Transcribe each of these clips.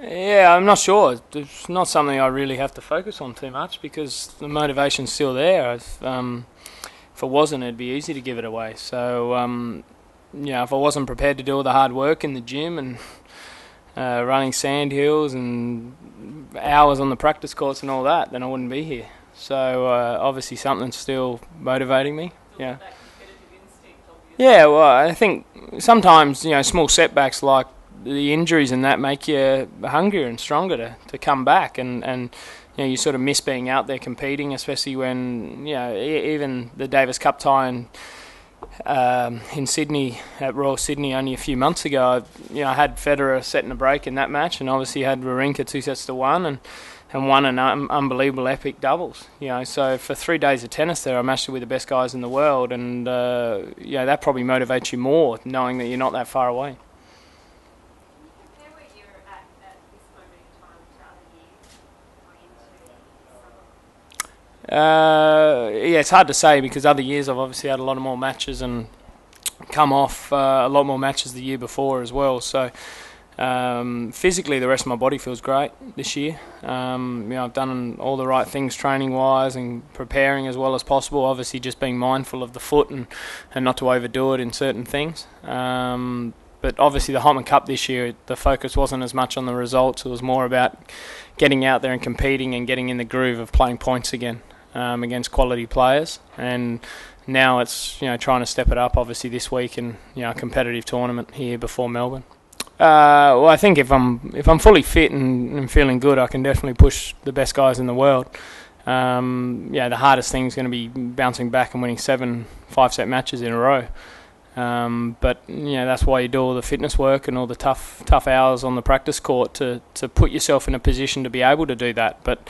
Yeah, I'm not sure. It's not something I really have to focus on too much because the motivation's still there. If it wasn't, it'd be easy to give it away. So, if I wasn't prepared to do all the hard work in the gym and running sand hills and hours on the practice courts and all that, then I wouldn't be here. So, obviously something's still motivating me. Yeah. Yeah, well, I think sometimes, small setbacks like the injuries and that make you hungrier and stronger to come back, and you sort of miss being out there competing, especially when even the Davis Cup tie in Sydney at Royal Sydney only a few months ago. I had Federer setting a break in that match, and obviously had Wawrinka 2-1 and won an unbelievable epic doubles. So for 3 days of tennis there, I matched it with the best guys in the world, and that probably motivates you more knowing that you're not that far away. It's hard to say because other years I've obviously had a lot of more matches and come off a lot more matches the year before as well. So physically, the rest of my body feels great this year. I've done all the right things training-wise and preparing as well as possible. Obviously, just being mindful of the foot and not to overdo it in certain things. But obviously, the Hopman Cup this year, the focus wasn't as much on the results. It was more about getting out there and competing and getting in the groove of playing points again. Against quality players, and now it's trying to step it up obviously this week in a competitive tournament here before Melbourne. Well, I think if I'm fully fit and feeling good, I can definitely push the best guys in the world. The hardest thing is going to be bouncing back and winning 7 5-set matches in a row. But that's why you do all the fitness work and all the tough hours on the practice court to put yourself in a position to be able to do that. But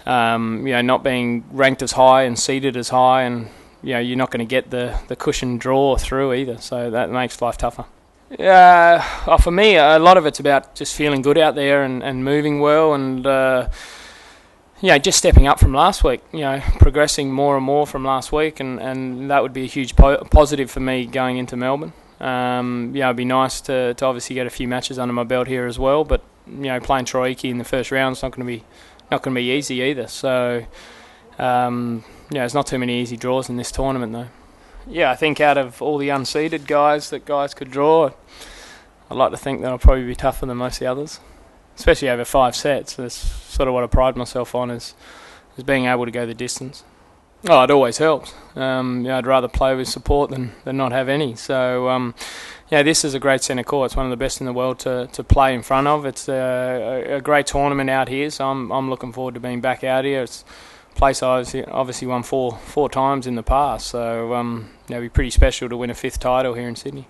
not being ranked as high and seeded as high, and you're not going to get the cushion draw through either, so that makes life tougher. For me, a lot of it's about just feeling good out there and moving well, and just stepping up from last week, progressing more and more from last week, and that would be a huge positive for me going into Melbourne. It'd be nice to obviously get a few matches under my belt here as well, but playing Troy Icky in the first round is not going to be easy either. So there's not too many easy draws in this tournament though. Yeah, I think out of all the unseeded guys that guys could draw, I'd like to think that I'll probably be tougher than most of the others, especially over 5 sets. That's sort of what I pride myself on, is being able to go the distance. Oh, it always helps. I'd rather play with support than not have any. So, this is a great centre court. It's one of the best in the world to play in front of. It's a great tournament out here, so I'm looking forward to being back out here. It's a place I obviously won four times in the past, so it'd be pretty special to win a 5th title here in Sydney.